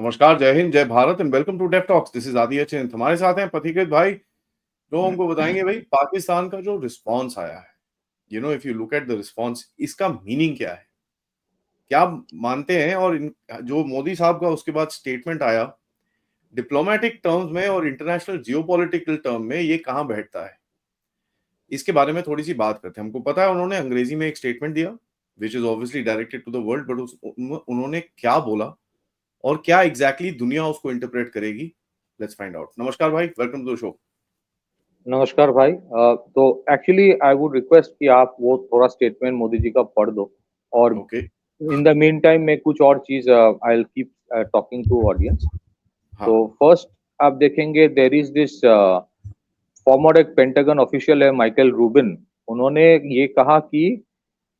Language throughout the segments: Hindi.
नमस्कार, जय हिंद, जय Bharat and welcome to Deaf Talks. This is Aadi Achint. हमारे साथ हैं पथिकृत भाई, जो हमको बताएंगे भाई पाकिस्तान का जो रिस्पांस आया है। If you look at the response, इसका मीनिंग क्या है, क्या मानते हैं? और जो मोदी साहब का उसके बाद स्टेटमेंट आया, डिप्लोमेटिक टर्म्स में और इंटरनेशनल जियोपॉलिटिकल टर्म में ये कहाँ बैठता है, इसके बारे में थोड़ी सी बात करते हैं। हमको पता है उन्होंने अंग्रेजी में एक स्टेटमेंट दिया which is obviously directed to the world, but उन्होंने क्या बोला और क्या एग्जैक्टली दुनिया उसको इंटरप्रेट करेगी, लेट्स फाइंड आउट। नमस्कार भाई, वेलकम टू द शो। नमस्कार भाई। तो एक्चुअली आई वुड रिक्वेस्ट कि आप वो थोड़ा स्टेटमेंट मोदी जी का पढ़ दो, और okay. In the meantime मैं कुछ और चीज I will keep talking to audience. हाँ। तो फर्स्ट आप देखेंगे देयर इज दिस फॉर्मर एक पेंटागन ऑफिशियल है माइकल रूबिन। उन्होंने ये कहा कि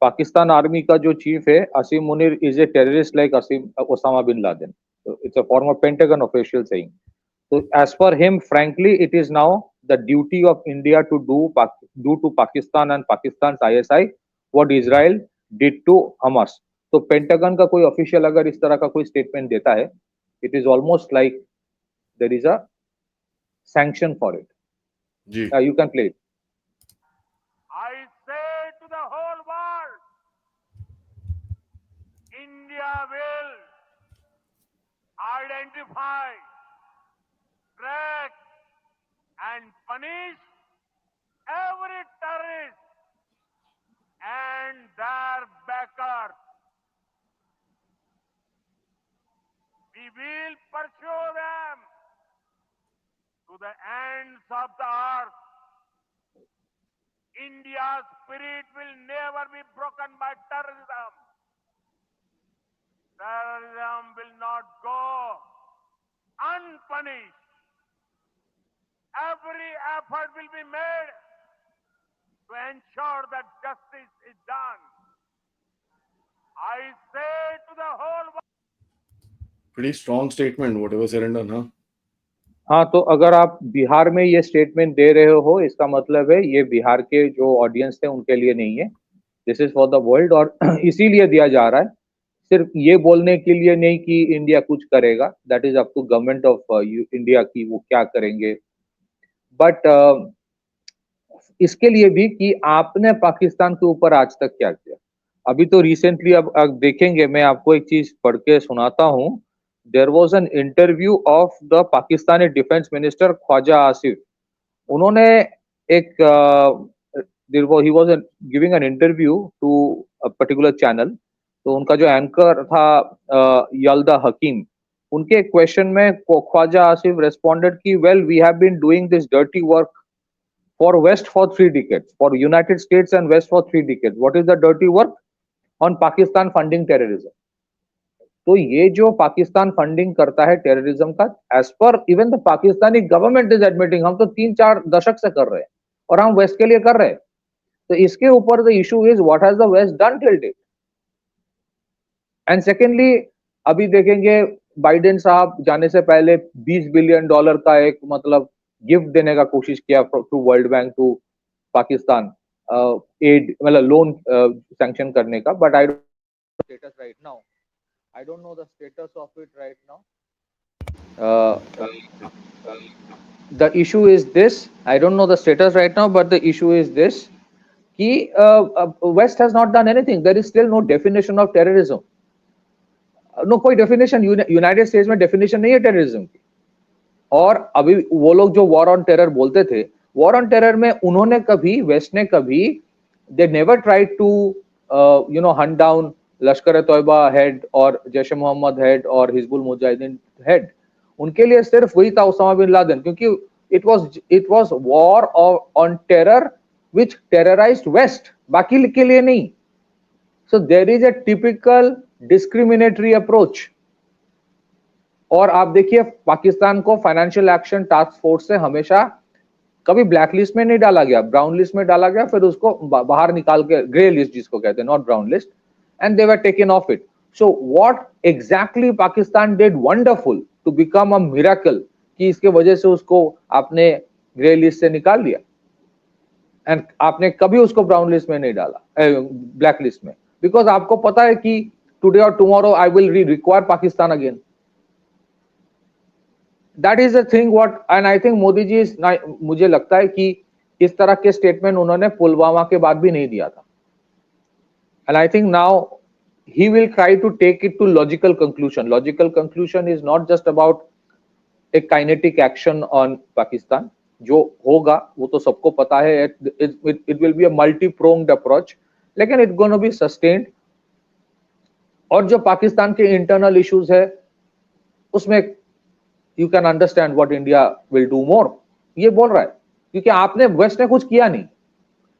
पाकिस्तान आर्मी का जो चीफ है Asim Munir is a terrorist like Asim Osama bin Laden. It's a former Pentagon official saying. So as per him, frankly, it is now the duty of India to do to Pakistan and Pakistan's ISI what Israel did to Hamas. तो पेंटागन का कोई ऑफिशियल अगर इस तरह का कोई स्टेटमेंट देता है, it is almost like there is a sanction for it. जी। You can play it. I say to the whole world, India will identify, track, and punish every terrorist and their backers. We will pursue them to the ends of the earth. India's spirit will never be broken by terrorism. Terrorism will not go unpunished. Every effort will be made to ensure that justice is done. I say to the whole world, pretty strong statement, whatever said and done, huh? हाँ, तो अगर आप बिहार में ये स्टेटमेंट दे रहे हो, इसका मतलब है ये बिहार के जो ऑडियंस थे उनके लिए नहीं है, this is for the world. और इसीलिए दिया जा रहा है, सिर्फ ये बोलने के लिए नहीं कि इंडिया कुछ करेगा. That is up to government of India की वो क्या करेंगे. बट इसके लिए भी कि आपने पाकिस्तान के ऊपर आज तक क्या किया. अभी तो रिसेंटली अब देखेंगे, मैं आपको एक चीज पढ़ के सुनाता हूँ. There was an interview of the Pakistani defence minister Khwaja Asif. उन्होंने एक he was giving an interview to a particular channel. तो उनका जो एंकर था यल्दा हकीम, उनके क्वेश्चन में ख्वाजा आसिफ रेस्पोंडेड कि well we have been doing this dirty work for West for 3 decades, for United States and West for 3 decades. What is the dirty work? On Pakistan funding terrorism. तो ये जो पाकिस्तान फंडिंग करता है टेररिज्म का, as per even the Pakistani government is admitting, हम तो 3-4 दशक से कर रहे हैं और हम वेस्ट के लिए कर रहे हैं. तो इसके ऊपर the issue is what has the West done till date. And secondly, अभी देखेंगे बाइडेन साहब जाने से पहले $20 बिलियन का एक मतलब गिफ्ट देने का कोशिश किया to World Bank to Pakistan, aid मतलब लोन सैंक्शन करने का. But I don't status right now. I don't know the status of it right now. The issue is this, I don't know the status right now, but the issue is this कि West has not done anything. There is still no definition of terrorism. No कोई डेफिनेशन यूनाइटेड स्टेट्स में डेफिनेशन नहीं है टेररिज्म की. और अभी वो लोग जो वॉर ऑन टेरर बोलते थे, वॉर ऑन टेरर में उन्होंने कभी, वेस्ट ने कभी, they never tried to hunt down Lashkar Taiba head और जैश मोहम्मद हेड और हिजबुल मुजाहिदीन हेड. उनके लिए सिर्फ वही था ओसामा बिन लादेन, क्योंकि it was war on terror which terrorised west, बाकी के लिए नहीं. So there is a typical discriminatory approach. और आप देखिए पाकिस्तान को फाइनेंशियल एक्शन टास्क फोर्स से हमेशा कभी ब्लैक लिस्ट में नहीं डाला गया, ब्राउन लिस्ट में डाला गया, फिर उसको बाहर निकाल के, ग्रे लिस्ट जिसको कहते हैं, not brown list, and they were taken off it. So what exactly Pakistan did wonderful to become a miracle कि इसके वजह से उसको आपने ग्रे लिस्ट से निकाल लिया एंड आपने कभी उसको ब्राउन लिस्ट में नहीं डाला, ब्लैक लिस्ट में, बिकॉज आपको पता है कि टुडे और tomorrow I will require Pakistan again. That is the thing what and I think Modi ji मुझे लगता है कि इस तरह के स्टेटमेंट उन्होंने पुलवामा के बाद भी नहीं दिया था, and I think now he will try to take it to logical conclusion. Logical conclusion is not just about a kinetic action on Pakistan. जो होगा वो तो सबको पता है, it will be a multi-pronged approach, लेकिन it's going to be sustained. और जो पाकिस्तान के internal issues है उसमें you can understand what India will do more. ये बोल रहा है क्योंकि आपने वेस्ट ने कुछ किया नहीं,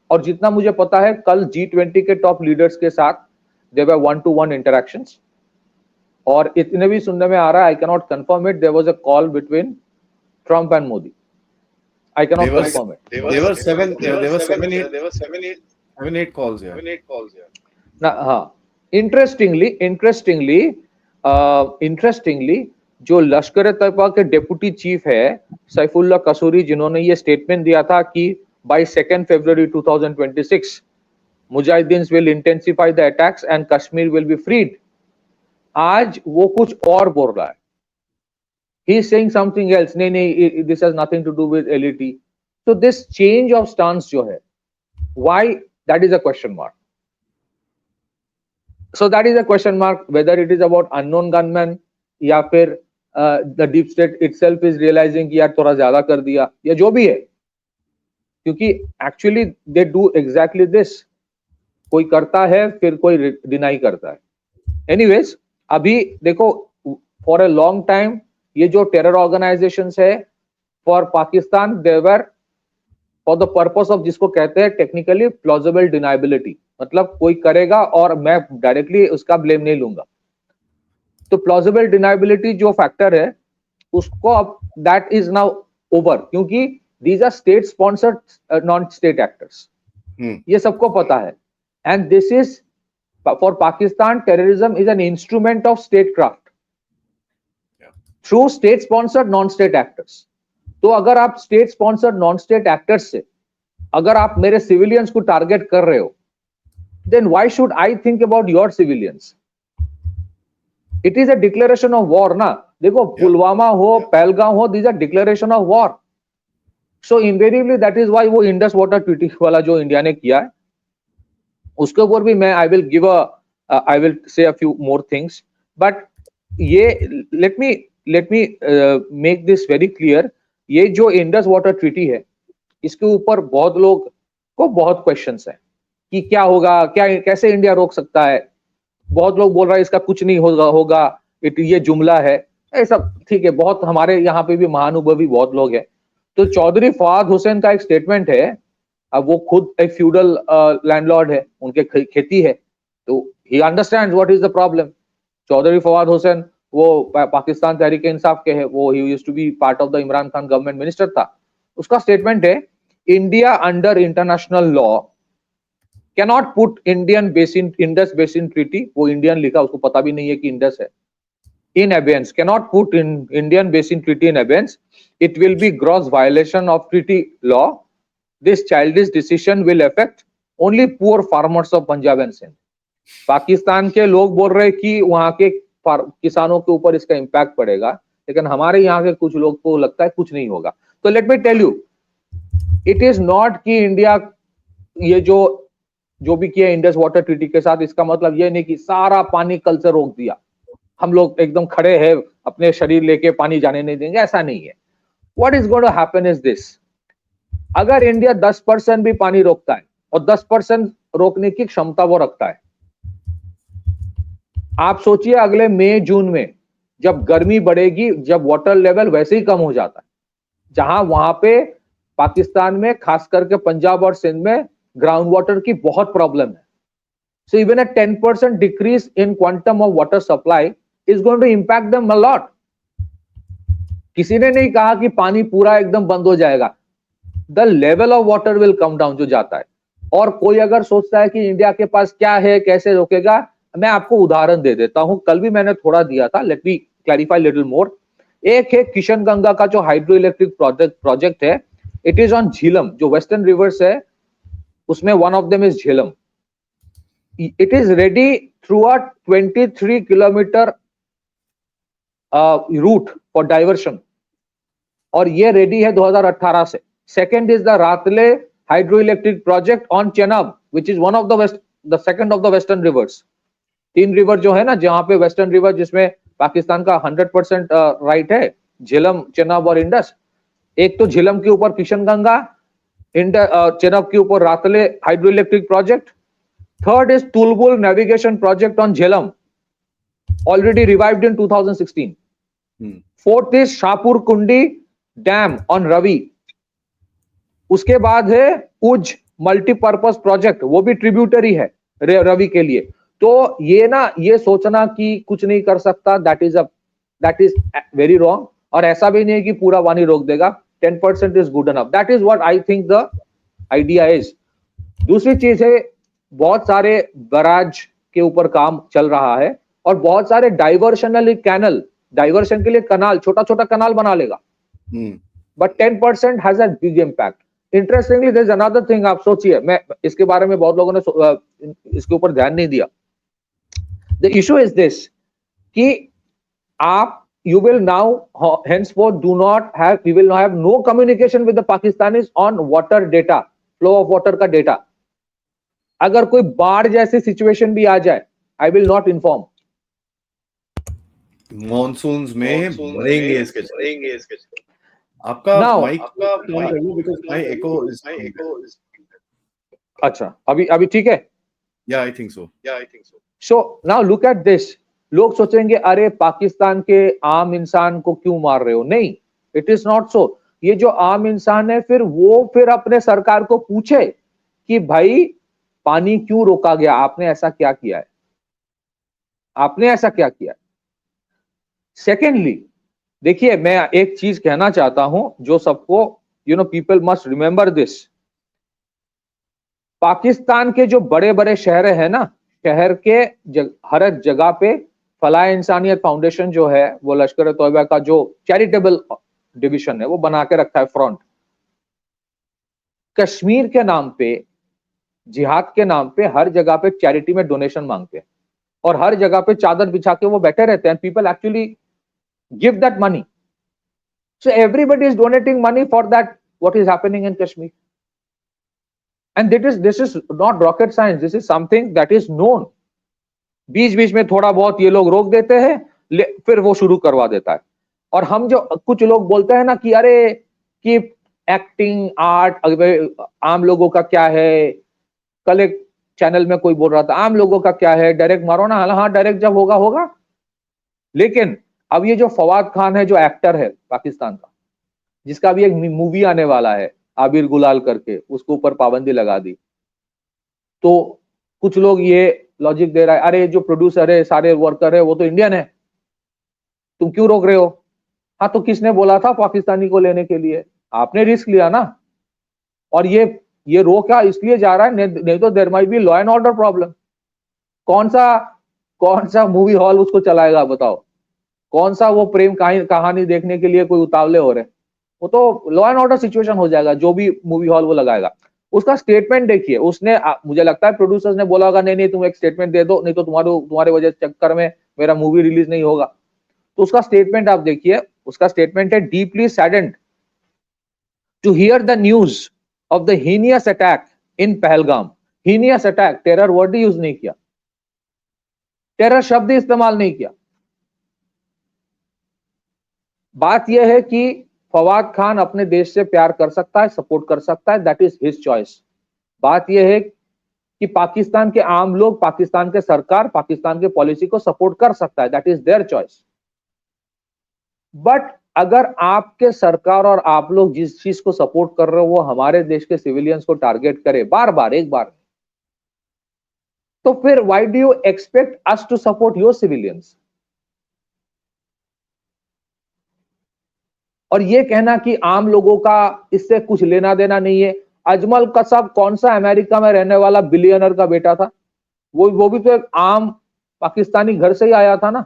और जितना मुझे पता है कल G20 के टॉप लीडर्स के साथ there were one-to-one interactions, और इतने भी सुनने में आ रहा है, I cannot confirm it, there was a call between Trump and Modi. I cannot confirm it. There were seven, eight calls here. हाँ, interestingly, जो लश्कर तैयबा के डेप्यूटी चीफ है सैफुल्लाह कसूरी, जिन्होंने ये स्टेटमेंट दिया था कि by 2nd February 2026 Mujahideen will intensify the attacks and Kashmir will be freed. आज वो कुछ और बोल रहा है. He is saying something else. नहीं, this has nothing to do with LET. So this change of stance जो है, why? That is a question mark. So that is a question mark whether it is about unknown gunmen या फिर the deep state itself is realizing कि यार थोड़ा ज्यादा कर दिया, या जो भी है, क्योंकि actually they do exactly this. कोई करता है फिर कोई डिनाई करता है. एनीवेज, अभी देखो फॉर अ लॉन्ग टाइम ये जो टेरर ऑर्गेनाइजेशंस है for Pakistan, they were for the purpose of जिसको कहते हैं टेक्निकली प्लॉजिबल डिनाइबिलिटी, मतलब कोई करेगा और मैं डायरेक्टली उसका ब्लेम नहीं लूंगा. तो प्लॉजिबल डिनाइबिलिटी जो फैक्टर है उसको अब दैट इज नाउ ओवर, क्योंकि these are state sponsored non state actors, ये सबको पता है. And this is for Pakistan, terrorism is an instrument of statecraft through state-sponsored non-state actors. तो अगर आप state-sponsored non-state actors से अगर आप मेरे civilians को target कर रहे हो, then why should I think about your civilians? It is a declaration of war, ना. देखो पुलवामा हो, पहलगाम हो, these are declaration of war. So invariably that is why वो Indus Water Treaty वाला जो इंडिया ने किया है उसके ऊपर भी मैं I will say a few more things, but ये let me make this very clear. ये जो इंडस वाटर ट्रीटी है इसके ऊपर बहुत लोग को बहुत क्वेश्चंस है कि क्या होगा, क्या कैसे इंडिया रोक सकता है. बहुत लोग बोल रहा है इसका कुछ नहीं होगा, ये जुमला है, ऐसा ठीक है. बहुत हमारे यहाँ पे भी महानुभवी बहुत लोग हैं. तो चौधरी फवाद हुसैन का एक स्टेटमेंट है, अब वो खुद एक फ्यूडल लैंडलॉर्ड है, उनके खेती है, तो he understands what is the problem. Chaudhry Fawad Hussain वो पाकिस्तान तहरीक इंसाफ के है, वो he used to be part of the Imran Khan government minister था. उसका स्टेटमेंट है, India under international law can not put Indus basin treaty, वो इंडियन लिखा, उसको पता भी नहीं है कि इंडस है, in abeyance, cannot put in Indian basin treaty in abeyance. It will be gross violation of treaty law. This childish decision will affect only poor farmers of Punjab and Sindh. Pakistan के लोग बोल रहे कि वहां के किसानों के ऊपर इसका इम्पैक्ट पड़ेगा, लेकिन हमारे यहाँ के कुछ लोग को लगता है कुछ नहीं होगा. तो let me tell you, it is not कि इंडिया ये जो भी किया इंडस वाटर ट्रीटी के साथ, इसका मतलब ये नहीं कि सारा पानी कल से रोक दिया, हम लोग एकदम खड़े हैं अपने शरीर लेके पानी जाने नहीं देंगे, ऐसा नहीं है. What is going to happen is this, अगर इंडिया 10% भी पानी रोकता है, और 10% रोकने की क्षमता वो रखता है, आप सोचिए अगले मई जून में जब गर्मी बढ़ेगी, जब वाटर लेवल वैसे ही कम हो जाता है, जहां वहां पे पाकिस्तान में खास करके पंजाब और सिंध में ग्राउंड वाटर की बहुत प्रॉब्लम है. So even a 10% decrease in quantum of water supply is going to impact them a lot. किसी ने नहीं कहा कि पानी पूरा एकदम बंद हो जाएगा. The level of water will come down जो जाता है. और कोई अगर सोचता है कि इंडिया के पास क्या है, कैसे रोकेगा, मैं आपको उदाहरण दे देता हूं. कल भी मैंने थोड़ा दिया था, let me clarify little more. एक है किशन गंगा का जो हाइड्रो इलेक्ट्रिक प्रोजेक्ट है, इट इज ऑन झीलम, जो वेस्टर्न रिवर्स है उसमें one of them is Jhelum. It is ready through a 23 kilometer route for diversion. और ये रेडी है 2018 से। Second is the रातले hydro electric project on Chenab which is one of the second of the western rivers. 3 river जो है ना, जहां पे वेस्टर्न रिवर जिसमें पाकिस्तान का 100% राइट है, झेलम, चेनाब और इंडस। एक तो झेलम के ऊपर किशनगंगा, चेनाब के ऊपर Ratle hydro electric project. Third is Tulbul navigation project on Jhelum, already revived in 2016. Fourth is Shahpur Kandi dam on Ravi. उसके बाद है उज मल्टीपर्पज प्रोजेक्ट, वो भी ट्रिब्यूटरी है रवि के लिए। तो ये ना, ये सोचना कि कुछ नहीं कर सकता, दैट इज वेरी रॉन्ग। और ऐसा भी नहीं है कि पूरा पानी रोक देगा, 10% is good enough. That is what I think the idea is. दूसरी चीज है, बहुत सारे बराज के ऊपर काम चल रहा है और बहुत सारे डाइवर्शनल कैनल, डाइवर्शन के लिए कनाल, छोटा छोटा कनाल बना लेगा, but 10% has a big impact. Interestingly there is another thing, आप सोचिए, मैं इसके बारे में बहुत लोगों ने इसके ऊपर ध्यान नहीं दिया। द इशू इज दिस कि आप you will now henceforth do not have, we will have no communication with the Pakistanis on water data, flow of water का data। अगर कोई बाढ़ जैसी सिचुएशन भी आ जाए, I will not inform। Monsoons में बढ़ेंगे इसके आपका माइक ऑन कर लो बिकॉज़ माय एको इज अच्छा, अभी ठीक है? या I think so. So now look at this. लोग सोचेंगे अरे पाकिस्तान के आम इंसान को क्यों मार रहे हो? नहीं, इट इज नॉट सो। ये जो आम इंसान है, फिर अपने सरकार को पूछे कि भाई पानी क्यों रोका गया, आपने ऐसा क्या किया है, आपने ऐसा क्या किया है। सेकेंडली, देखिए, मैं एक चीज कहना चाहता हूं जो सबको, people must remember this. Pakistan के जो बड़े बड़े शहर है ना, शहर के हर जगह पे फलाह इंसानियत फाउंडेशन जो है, वो लश्कर तोयबा का जो चैरिटेबल डिवीजन है, वो बना के रखा है फ्रंट। कश्मीर के नाम पे, जिहाद के नाम पे हर जगह पे चैरिटी में डोनेशन मांगते हैं और हर जगह पे चादर बिछा के वो बैठे रहते हैं। People actually give that money. So everybody is donating money for that what is happening in Kashmir. And this is not rocket science, this is something that is known. बीच बीच में थोड़ा बहुत ये लोग रोक देते हैं, फिर वो शुरू करवा देता है। और हम जो कुछ लोग बोलते हैं ना कि अरे कि एक्टिंग आर्ट आम लोगों का क्या है, कल एक चैनल में कोई बोल रहा था आम लोगों का क्या है, डायरेक्ट मारो ना। हाँ, डायरेक्ट जब होगा होगा। लेकिन अब ये जो फवाद खान है, जो एक्टर है पाकिस्तान का, जिसका भी एक मूवी आने वाला है आबिर गुलाल करके, उसके ऊपर पाबंदी लगा दी, तो कुछ लोग ये लॉजिक दे रहा है, अरे जो प्रोड्यूसर है, सारे वर्कर है, वो तो इंडियन है, तुम क्यों रोक रहे हो? हाँ, तो किसने बोला था पाकिस्तानी को लेने के लिए? आपने रिस्क लिया ना। और ये रोका इसलिए जा रहा है, नहीं तो there might be law and order problem. कौन सा मूवी हॉल उसको चलाएगा बताओ? कौन सा वो प्रेम कहानी देखने के लिए कोई उतावले हो रहे? वो तो लॉ एंड ऑर्डर सिचुएशन हो जाएगा, जो भी मूवी हॉल वो लगाएगा। उसका स्टेटमेंट देखिए, उसने, मुझे लगता है प्रोड्यूसर्स ने बोला होगा नहीं तुम एक स्टेटमेंट दे दो, नहीं तो तुम्हारे वजह चक्कर में मेरा मूवी रिलीज नहीं होगा। तो उसका स्टेटमेंट आप देखिए, उसका स्टेटमेंट है, deeply saddened to hear the news of the heinous attack in Pahalgam. Heinous attack, terror word use नहीं किया, टेरर शब्द इस्तेमाल नहीं किया। बात यह है कि फवाद खान अपने देश से प्यार कर सकता है, सपोर्ट कर सकता है, दैट इज हिज चॉइस। बात यह है कि पाकिस्तान के आम लोग, पाकिस्तान के सरकार, पाकिस्तान के पॉलिसी को सपोर्ट कर सकता है, that is their choice. But अगर आपके सरकार और आप लोग जिस चीज को सपोर्ट कर रहे हो वो हमारे देश के सिविलियंस को टारगेट करे बार बार, एक बार, तो फिर why do you expect us to support your civilians? और ये कहना कि आम लोगों का इससे कुछ लेना देना नहीं है। अजमल कसाब कौन सा अमेरिका में रहने वाला बिलियनर का बेटा था? वो भी तो एक आम पाकिस्तानी घर से ही आया था ना।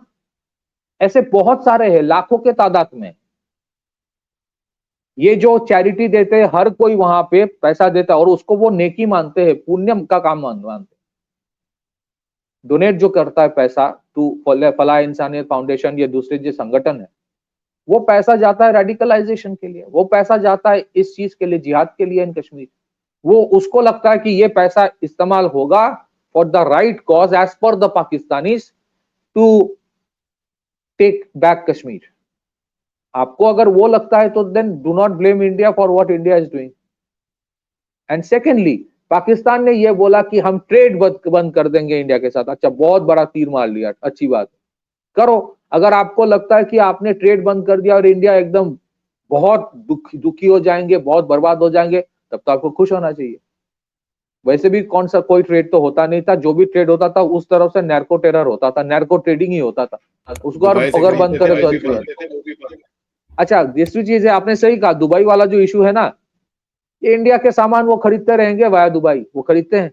ऐसे बहुत सारे हैं, लाखों के तादाद में। ये जो चैरिटी देते हैं, हर कोई वहां पे पैसा देता है और उसको वो नेकी मानते हैं, पुण्यम का काम मानते। डोनेट जो करता है पैसा टू फलाह इंसानियत फाउंडेशन या दूसरे जो संगठन है, वो पैसा जाता है रेडिकलाइजेशन के लिए, वो पैसा जाता है इस चीज के लिए, जिहाद के लिए इन कश्मीर। वो उसको लगता है कि ये पैसा इस्तेमाल होगा for the right cause as per the Pakistanis to take back Kashmir. आपको अगर वो लगता है तो then do not blame India for what India is doing. And secondly, Pakistan ने ये बोला कि हम ट्रेड बंद कर देंगे इंडिया के साथ। अच्छा, बहुत बड़ा तीर मार लिया, अच्छी बात, करो। अगर आपको लगता है कि आपने ट्रेड बंद कर दिया और इंडिया एकदम बहुत दुखी हो जाएंगे, बहुत बर्बाद हो जाएंगे, तब तो आपको खुश होना चाहिए। वैसे भी कौन सा कोई ट्रेड तो होता नहीं था, जो भी ट्रेड होता था उस तरफ से नैर्को टेरर होता था, नैर्को ट्रेडिंग ही होता था, उसको अगर बंद करे तो अच्छी बात। अच्छा, दूसरी चीज है, आपने सही कहा, दुबई वाला जो इशू है ना, ये इंडिया के सामान वो खरीदते रहेंगे वाया दुबई, वो खरीदते हैं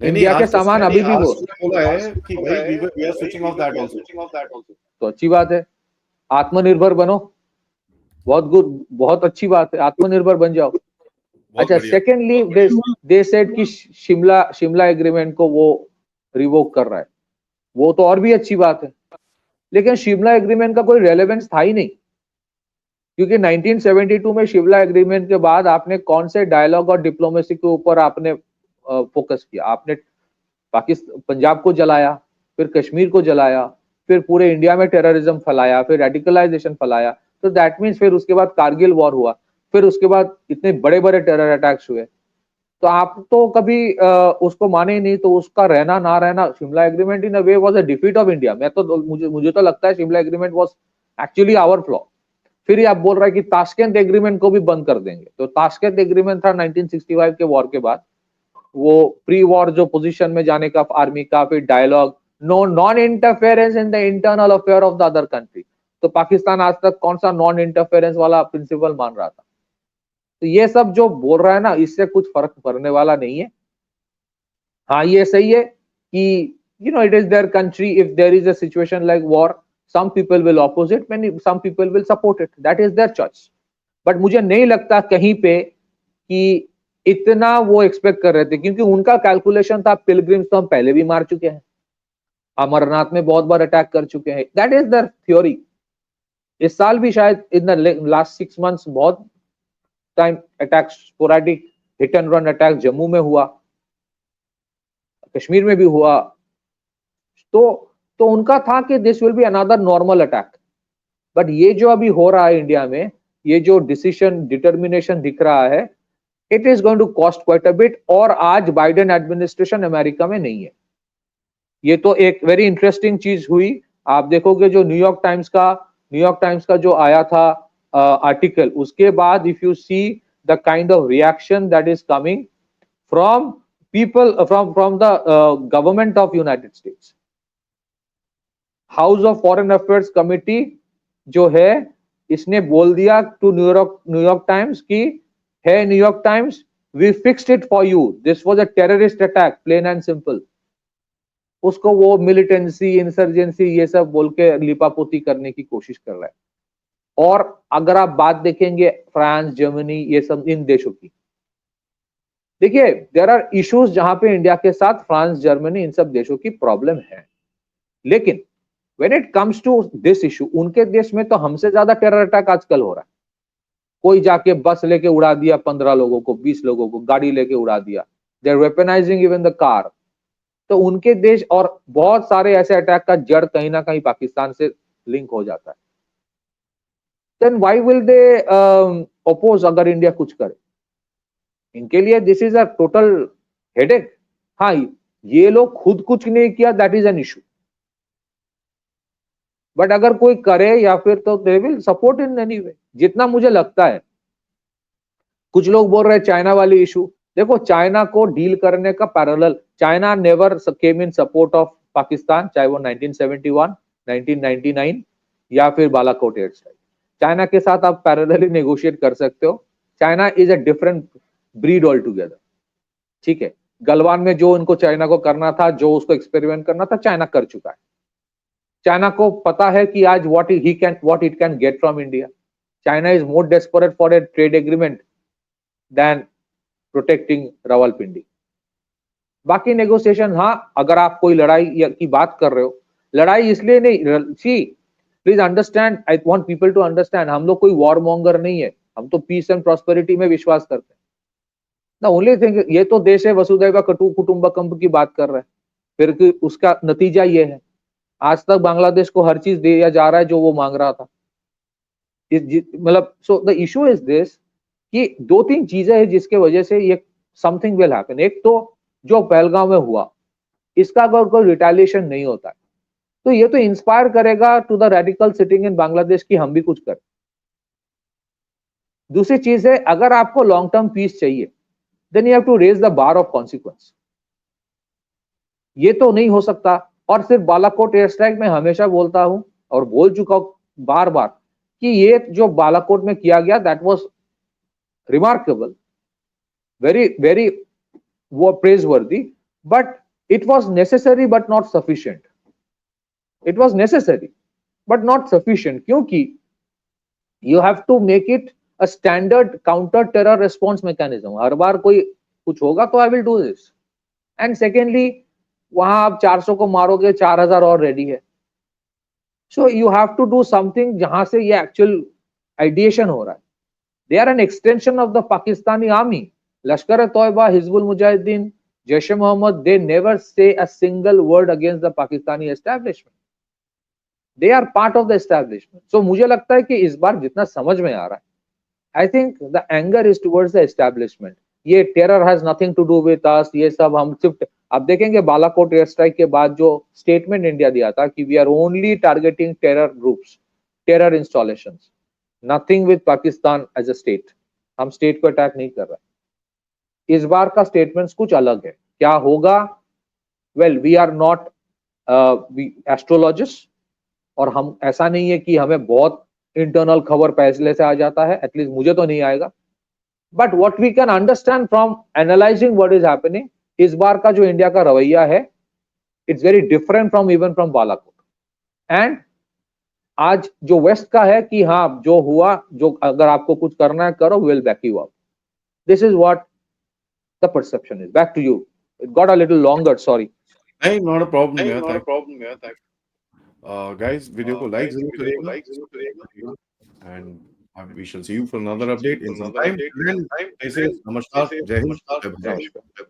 इंडिया के सामान अभी भी। वो बोला है कि भाई we are switching off that also, तो अच्छी बात है, आत्मनिर्भर बनो, बहुत गुड, बहुत अच्छी बात है, आत्मनिर्भर बन जाओ। अच्छा, सेकेंडली दे सेड कि शिमला एग्रीमेंट को वो रिवोक कर रहा है, वो तो और भी अच्छी बात है, लेकिन शिमला एग्रीमेंट का कोई रेलेवेंस था ही नहीं, क्योंकि 1972 में शिमला एग्रीमेंट के बाद आपने कौन से डायलॉग और डिप्लोमेसी के ऊपर आपने फोकस किया? आपने पाकिस्तान, पंजाब को जलाया, फिर कश्मीर को जलाया, फिर पूरे इंडिया में टेररिज्म फैलाया, फिर रेडिकलाइजेशन फैलाया। तो दैट मीन्स फिर उसके बाद कारगिल वॉर हुआ, फिर उसके बाद इतने बड़े बड़े टेरर अटैक्स हुए, तो आप तो कभी उसको माने ही नहीं। तो उसका रहना ना रहना, Shimla agreement in a way was a defeat of India. मुझे तो लगता है Shimla agreement was actually our flaw. फिर ही आप बोल रहे हैं कि ताशकंद एग्रीमेंट को भी बंद कर देंगे। तो ताशकंद एग्रीमेंट था 1965 के वॉर के बाद, वो प्री वॉर जो पोजीशन में जाने का आर्मी का, फिर dialogue, no non interference in the internal affair of the other country. तो पाकिस्तान आज तक कौन सा नॉन इंटरफेरेंस वाला प्रिंसिपल मान रहा था? तो ये सब जो बोल रहा है ना, इससे कुछ फर्क पड़ने वाला नहीं है। हाँ, ये सही है कि it is their country, if there is a situation like war, some people will oppose it, some people will support it, that is their choice। But मुझे नहीं लगता कहीं पे कि इतना वो एक्सपेक्ट कर रहे थे, क्योंकि उनका कैलकुलेशन था पिलग्रिम्स तो हम पहले भी मार चुके हैं, अमरनाथ में बहुत बार अटैक कर चुके हैं, दैट इज देयर थ्योरी। इस साल भी शायद इन द लास्ट 6 months बहुत time attacks, sporadic hit and run attack Jammu में हुआ, कश्मीर में भी हुआ। तो उनका था कि this will be another normal attack. But ये जो अभी हो रहा है इंडिया में, ये जो डिसीजन डिटर्मिनेशन दिख रहा है, it is going to cost quite a bit. और आज बाइडेन एडमिनिस्ट्रेशन अमेरिका में नहीं है। ये तो एक वेरी इंटरेस्टिंग चीज हुई। आप देखोगे जो न्यूयॉर्क टाइम्स का जो आया था आर्टिकल, उसके बाद if you see the kind of reaction that is coming from people from the government of United States, house of foreign affairs committee जो है, इसने बोल दिया टू न्यूयॉर्क टाइम्स कि है New York Times, we fixed it for you, this was a terrorist attack, plain and simple. उसको वो मिलिटेंसी, इंसर्जेंसी, ये सब बोल के लिपापोती करने की कोशिश कर रहा है। और अगर आप बात देखेंगे फ्रांस, जर्मनी, ये सब इन देशों की, देखिए देयर आर इश्यूज जहां पे इंडिया के साथ फ्रांस, जर्मनी, इन सब देशों की प्रॉब्लम है, लेकिन when it comes to this issue, उनके देश में तो हमसे ज्यादा टेरर अटैक आजकल हो रहा है। कोई जाके बस लेके उड़ा दिया 15 लोगों को, 20 लोगों को, गाड़ी लेके उड़ा दिया, they are weaponising even the car. तो उनके देश, और बहुत सारे ऐसे अटैक का जड़ कहीं ना कहीं पाकिस्तान से लिंक हो जाता है। Then why will they oppose अगर इंडिया कुछ करे? इनके लिए this is a total headache. हाँ, ये लोग खुद कुछ नहीं किया, that is an issue, but अगर कोई करे या फिर, तो they will support in any way, जितना मुझे लगता है। कुछ लोग बोल रहे हैं चाइना वाली इशू, देखो चाइना को डील करने का parallel, China never came in support of Pakistan, चाहे वो 1971, 1999 या फिर बालाकोट एयर स्ट्राइक। चाइना के साथ आप पैरेलली नेगोशिएट कर सकते हो। China is a different breed all together, ठीक है। गलवान में जो उनको चाइना को करना था, जो उसको एक्सपेरिमेंट करना था, चाइना कर चुका है। चाइना को पता है कि आज what it can get from India. China is more desperate for a trade agreement than protecting Rawalpindi. बाकी नेगोशिएशन, हाँ, अगर आप कोई लड़ाई की बात कर रहे हो, लड़ाई इसलिए नहीं, see please understand, I want people to understand, हम लोग कोई वॉर मॉन्गर नहीं है, हम तो पीस एंड प्रॉस्पेरिटी में विश्वास करते हैं। ना ओनली थिंग, ये तो देश है वसुधैव कुटुंबकम की बात कर रहे हैं, फिर कि उसका नतीजा ये है, आज तक बांग्लादेश को हर चीज दिया जा रहा है जो वो मांग रहा था। मतलब so the issue is this कि दो तीन चीजें हैं जिसके वजह से ये समथिंग विल हैपन। एक तो जो पहलगांव में हुआ, इसका अगर कोई रिटेलिएशन नहीं होता है तो ये तो इंस्पायर करेगा to the radical sitting in Bangladesh की हम भी कुछ करें। दूसरी चीज है, अगर आपको लॉन्ग टर्म पीस चाहिए then you have to raise the bar of consequence. ये तो नहीं हो सकता। और सिर्फ बालाकोट एयर स्ट्राइक में हमेशा बोलता हूं और बोल चुका हूं बार बार कि ये जो बालाकोट में किया गया that was remarkable, very very वो praiseworthy, but it was necessary but not sufficient. It was necessary but not sufficient, क्योंकि you have to make it a standard counter terror response mechanism. हर बार कोई कुछ होगा तो I will do this. And secondly, वहां आप 400 को मारोगे, 4000 और रेडी है। So you have to do something जहां से ये एक्चुअल आइडिएशन हो रहा है। They are an extension of the Pakistani army. Lashkar e Taiba, Hizbul Mujahideen, Jaish e Mohammed, they never say a single word against the Pakistani establishment. They are part of the establishment. So मुझे लगता है कि इस बार जितना समझ में आ रहा है, I think the anger is towards the establishment. ये terror has nothing to do with us, ये सब हम सिर्फ, आप देखेंगे बालाकोट एयर स्ट्राइक के बाद जो स्टेटमेंट इंडिया दिया था कि we are only targeting terror groups, terror installations, nothing with Pakistan as a state. हम स्टेट को अटैक नहीं कर रहे। इस बार का स्टेटमेंट्स कुछ अलग है। क्या होगा? Well, we are not astrologists, और हम, ऐसा नहीं है कि हमें बहुत इंटरनल खबर पहले से आ जाता है, एटलीस्ट मुझे तो नहीं आएगा। But what we can understand from analysing what is happening, इस बार का जो इंडिया का रवैया है, it's very different from even from Balakot. And आज जो वेस्ट का है कि हाँ जो हुआ, जो अगर आपको कुछ करना है करो, will back you up. This is what the perception is. Back to you. It got a little longer, sorry. नहीं, नॉट अ प्रॉब्लम यार, थैंक guys, वीडियो को लाइक जरूर करिएगा and we shall see you for another update in some time. Then, नमस्कार, जय हिंद, जय भारत।